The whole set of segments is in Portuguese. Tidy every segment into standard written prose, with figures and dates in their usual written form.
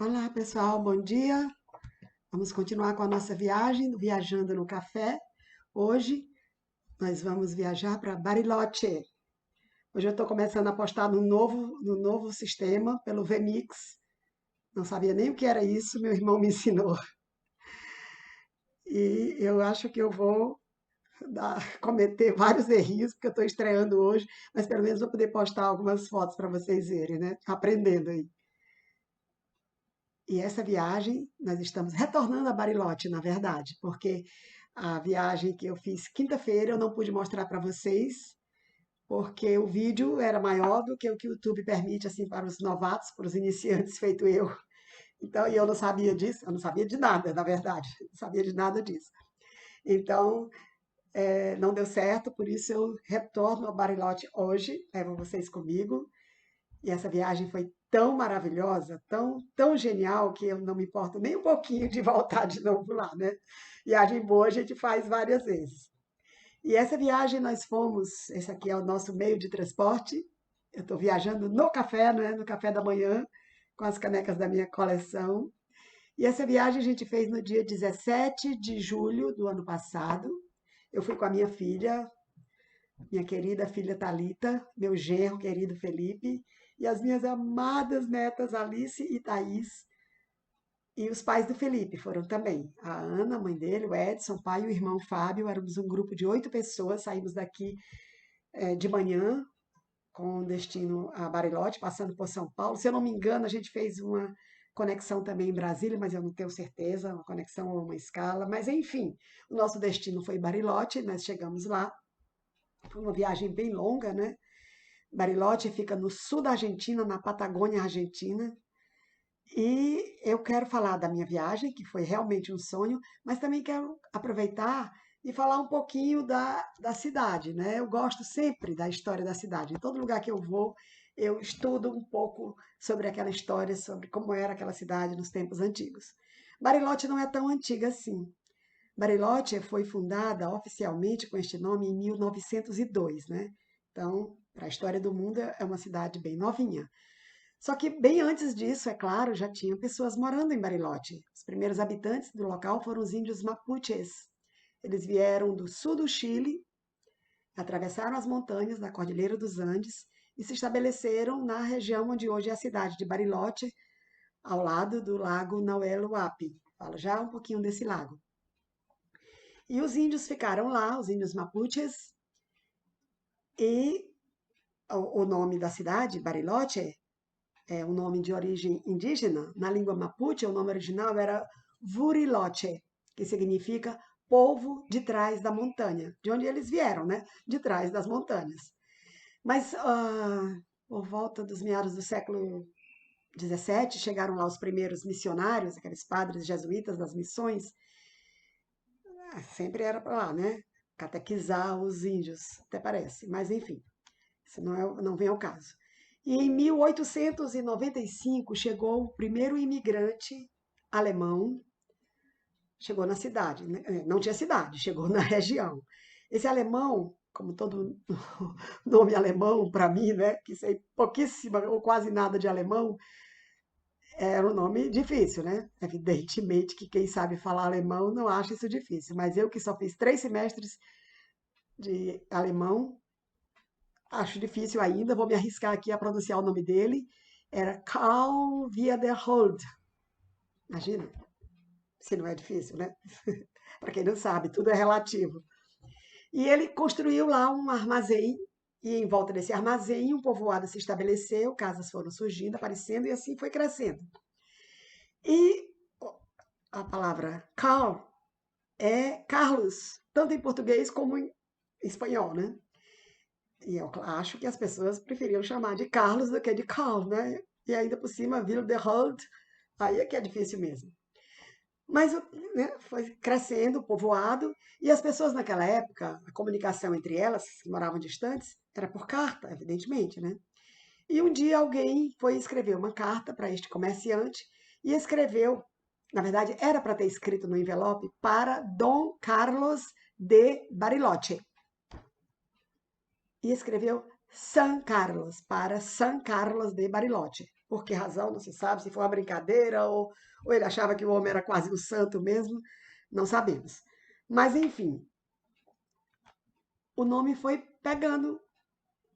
Olá, pessoal, bom dia. Vamos continuar com a nossa viagem, do Viajando no Café. Hoje nós vamos viajar para Bariloche. Hoje eu estou começando a apostar no novo sistema pelo VMix. Não sabia nem o que era isso, meu irmão me ensinou. E eu acho que eu vou cometer vários errinhos, porque eu estou estreando hoje, mas pelo menos vou poder postar algumas fotos para vocês verem, né? Aprendendo aí. E essa viagem, nós estamos retornando a Bariloche, na verdade, porque a viagem que eu fiz quinta-feira eu não pude mostrar para vocês, porque o vídeo era maior do que o que o YouTube permite assim para os novatos, para os iniciantes, feito eu. Então, e eu não sabia disso, eu não sabia de nada, na verdade, não sabia de nada disso. Então, não deu certo, por isso eu retorno a Bariloche hoje, levo vocês comigo. E essa viagem foi tão maravilhosa, tão genial, que eu não me importo nem um pouquinho de voltar de novo lá, né? Viagem boa a gente faz várias vezes. E essa viagem nós fomos, esse aqui é o nosso meio de transporte. Eu estou viajando no café, né? No café da manhã, com as canecas da minha coleção. E essa viagem a gente fez no dia 17 de julho do ano passado. Eu fui com a minha querida filha Talita, meu genro querido Felipe, e as minhas amadas netas Alice e Thaís, e os pais do Felipe foram também. A Ana, a mãe dele, o Edson, o pai e o irmão Fábio. Éramos um grupo de 8 pessoas. Saímos daqui de manhã, com destino a Bariloche, passando por São Paulo. Se eu não me engano, a gente fez uma conexão também em Brasília, mas eu não tenho certeza, uma conexão ou uma escala. Mas, enfim, o nosso destino foi Bariloche, nós chegamos lá. Foi uma viagem bem longa, né? Bariloche fica no sul da Argentina, na Patagônia Argentina. E eu quero falar da minha viagem, que foi realmente um sonho, mas também quero aproveitar e falar um pouquinho da cidade, né? Eu gosto sempre da história da cidade. Em todo lugar que eu vou, eu estudo um pouco sobre aquela história, sobre como era aquela cidade nos tempos antigos. Bariloche não é tão antiga assim. Bariloche foi fundada oficialmente com este nome em 1902, né? Então, para a história do mundo, é uma cidade bem novinha. Só que bem antes disso, é claro, já tinham pessoas morando em Bariloche. Os primeiros habitantes do local foram os índios mapuches. Eles vieram do sul do Chile, atravessaram as montanhas da Cordilheira dos Andes e se estabeleceram na região onde hoje é a cidade de Bariloche, ao lado do lago Nauel Huapi. Fala já um pouquinho desse lago. E os índios ficaram lá, os índios mapuches, e o nome da cidade, Bariloche, é um nome de origem indígena. Na língua mapuche, o nome original era Vuriloche, que significa povo de trás da montanha, de onde eles vieram, né? De trás das montanhas. Mas por volta dos meados do século XVII, chegaram lá os primeiros missionários, aqueles padres jesuítas das missões. Sempre era para lá, né? Catequizar os índios, até parece. Mas, enfim, isso não vem ao caso. E em 1895 chegou o primeiro imigrante alemão, chegou na cidade, né? Não tinha cidade, chegou na região. Esse alemão, como todo nome alemão para mim, né, que sei pouquíssima ou quase nada de alemão, era um nome difícil, né? Evidentemente que quem sabe falar alemão não acha isso difícil, mas eu que só fiz 3 semestres de alemão, acho difícil ainda, vou me arriscar aqui a pronunciar o nome dele. Era Karl Wiederhold. Imagina, se não é difícil, né? Para quem não sabe, tudo é relativo. E ele construiu lá um armazém, e em volta desse armazém um povoado se estabeleceu, casas foram surgindo, aparecendo, e assim foi crescendo. E a palavra Karl é Carlos, tanto em português como em espanhol, né? E eu acho que as pessoas preferiam chamar de Carlos do que de Karl, né? E ainda por cima, Wilderhold, aí é que é difícil mesmo. Mas né, foi crescendo o povoado, e as pessoas naquela época, a comunicação entre elas, que moravam distantes, era por carta, evidentemente, né? E um dia alguém foi escrever uma carta para este comerciante e escreveu, na verdade era para ter escrito no envelope, para Dom Carlos de Bariloche. E escreveu San Carlos, para San Carlos de Bariloche. Por que razão, não se sabe, se foi uma brincadeira ou ele achava que o homem era quase um santo mesmo, não sabemos. Mas, enfim, o nome foi pegando,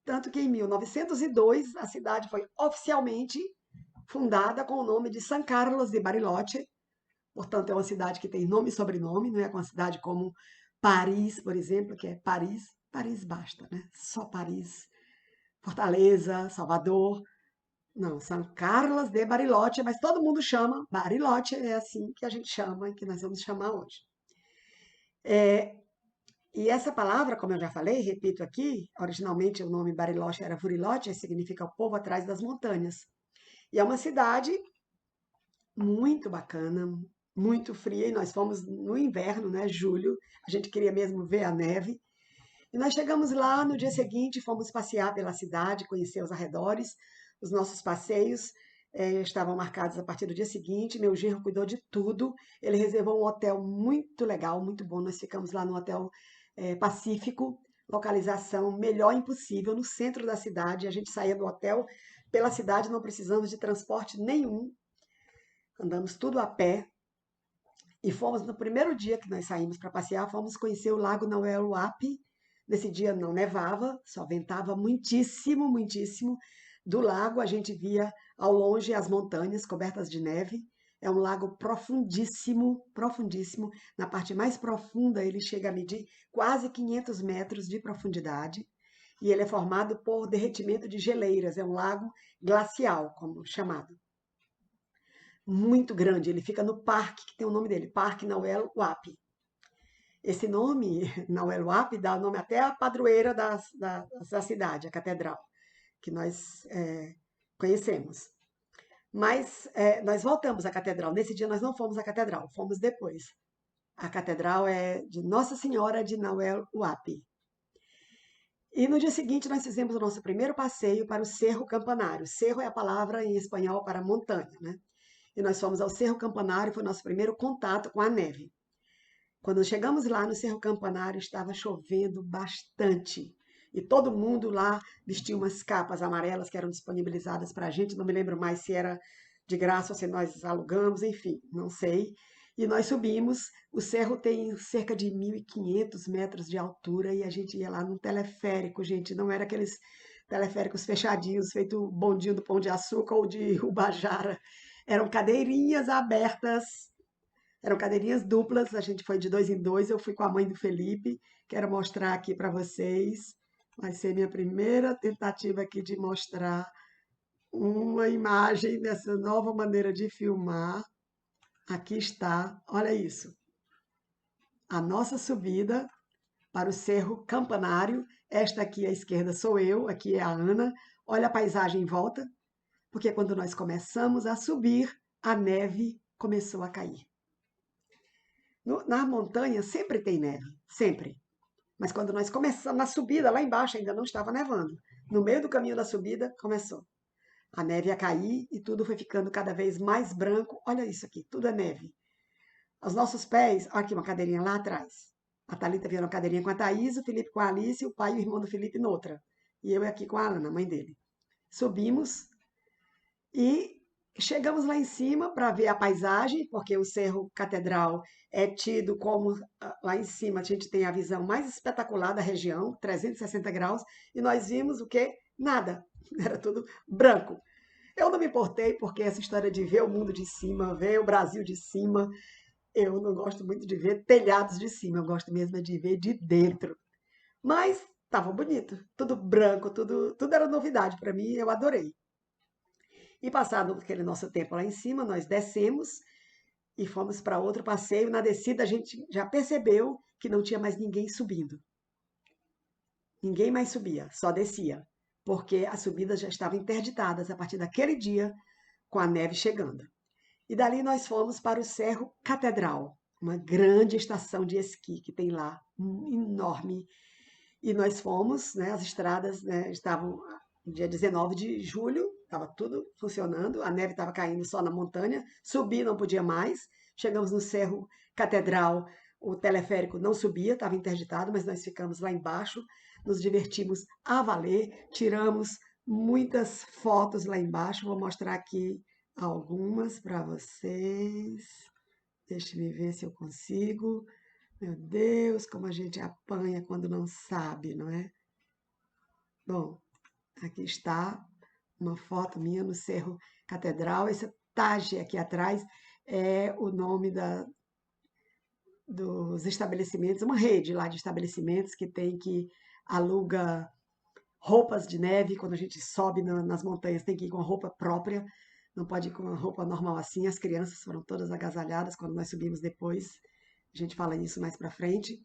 tanto que em 1902 a cidade foi oficialmente fundada com o nome de San Carlos de Bariloche. Portanto, é uma cidade que tem nome e sobrenome, não é uma cidade como Paris, por exemplo, que é Paris, Paris basta, né? Só Paris, Fortaleza, Salvador. Não, São Carlos de Bariloche, mas todo mundo chama Bariloche, é assim que a gente chama e que nós vamos chamar hoje. E essa palavra, como eu já falei, repito aqui, originalmente o nome Bariloche era Buriloche, significa o povo atrás das montanhas. E é uma cidade muito bacana, muito fria, e nós fomos no inverno, né, julho, a gente queria mesmo ver a neve. E nós chegamos lá no dia seguinte, fomos passear pela cidade, conhecer os arredores. Os nossos passeios estavam marcados a partir do dia seguinte. Meu genro cuidou de tudo. Ele reservou um hotel muito legal, muito bom. Nós ficamos lá no Hotel Pacífico, localização melhor impossível, no centro da cidade. A gente saía do hotel pela cidade, não precisamos de transporte nenhum. Andamos tudo a pé. E fomos, no primeiro dia que nós saímos para passear, fomos conhecer o Lago Nauel Huapi. Nesse dia não nevava, só ventava muitíssimo, muitíssimo. Do lago a gente via ao longe as montanhas cobertas de neve. É um lago profundíssimo, profundíssimo. Na parte mais profunda ele chega a medir quase 500 metros de profundidade. E ele é formado por derretimento de geleiras. É um lago glacial, como chamado. Muito grande. Ele fica no parque, que tem o nome dele, Parque Nauel Huapi. Esse nome, Nauel Huapi, dá o nome até à padroeira da cidade, a catedral, que nós conhecemos. Mas nós voltamos à catedral. Nesse dia nós não fomos à catedral, fomos depois. A catedral é de Nossa Senhora de Nauel Huapi. E no dia seguinte nós fizemos o nosso primeiro passeio para o Cerro Campanário. Cerro é a palavra em espanhol para montanha, né? E nós fomos ao Cerro Campanário, foi o nosso primeiro contato com a neve. Quando chegamos lá no Cerro Campanário, estava chovendo bastante. E todo mundo lá vestia umas capas amarelas que eram disponibilizadas para a gente. Não me lembro mais se era de graça ou se nós alugamos, enfim, não sei. E nós subimos. O cerro tem cerca de 1.500 metros de altura e a gente ia lá num teleférico, gente. Não era aqueles teleféricos fechadinhos, feito bondinho do Pão de Açúcar ou de Ubajara. Eram cadeirinhas abertas, eram cadeirinhas duplas, a gente foi de dois em dois, eu fui com a mãe do Felipe, quero mostrar aqui para vocês. Vai ser minha primeira tentativa aqui de mostrar uma imagem dessa nova maneira de filmar. Aqui está, olha isso. A nossa subida para o Cerro Campanário. Esta aqui à esquerda sou eu, aqui é a Ana. Olha a paisagem em volta, porque quando nós começamos a subir, a neve começou a cair. Na montanha sempre tem neve, sempre. Mas quando nós começamos na subida, lá embaixo ainda não estava nevando. No meio do caminho da subida, começou. A neve a cair e tudo foi ficando cada vez mais branco. Olha isso aqui, tudo é neve. Aos nossos pés, olha aqui uma cadeirinha lá atrás. A Thalita veio na cadeirinha com a Thaís, o Felipe com a Alice, o pai e o irmão do Felipe noutra. E eu aqui com a Ana, mãe dele. Subimos e chegamos lá em cima para ver a paisagem, porque o Cerro Catedral é tido como, lá em cima a gente tem a visão mais espetacular da região, 360 graus, e nós vimos o quê? Nada, era tudo branco. Eu não me importei, porque essa história de ver o mundo de cima, ver o Brasil de cima, eu não gosto muito de ver telhados de cima, eu gosto mesmo de ver de dentro. Mas estava bonito, tudo branco, tudo era novidade para mim, eu adorei. E passado aquele nosso tempo lá em cima, nós descemos e fomos para outro passeio. Na descida, a gente já percebeu que não tinha mais ninguém subindo. Ninguém mais subia, só descia, porque as subidas já estavam interditadas a partir daquele dia, com a neve chegando. E dali nós fomos para o Cerro Catedral, uma grande estação de esqui que tem lá, enorme. E nós fomos, né, as estradas, né, estavam no dia 19 de julho, estava tudo funcionando, a neve estava caindo só na montanha, subir não podia mais. Chegamos no Cerro Catedral, o teleférico não subia, estava interditado, mas nós ficamos lá embaixo, nos divertimos a valer, tiramos muitas fotos lá embaixo. Vou mostrar aqui algumas para vocês. Deixa eu ver se eu consigo. Meu Deus, como a gente apanha quando não sabe, não é? Bom, aqui está uma foto minha no Cerro Catedral. Essa Tage aqui atrás é o nome dos estabelecimentos, uma rede lá de estabelecimentos que aluga roupas de neve. Quando a gente sobe nas montanhas, tem que ir com a roupa própria, não pode ir com uma roupa normal assim. As crianças foram todas agasalhadas quando nós subimos depois. A gente fala isso mais para frente.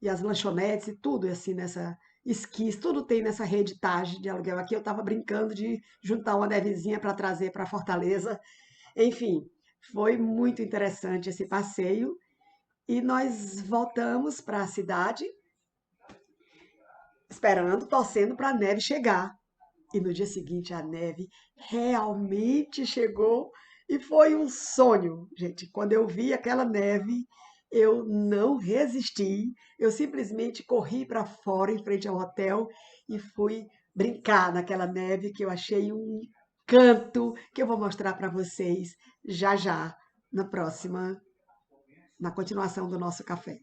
E as lanchonetes e tudo assim nessa esquis, tudo tem nessa rede Tage de aluguel aqui. Eu estava brincando de juntar uma nevezinha para trazer para Fortaleza. Enfim, foi muito interessante esse passeio e nós voltamos para a cidade esperando, torcendo para a neve chegar. E no dia seguinte a neve realmente chegou e foi um sonho, gente. Quando eu vi aquela neve, eu não resisti, eu simplesmente corri para fora em frente ao hotel e fui brincar naquela neve que eu achei um canto que eu vou mostrar para vocês já já na próxima, na continuação do nosso café.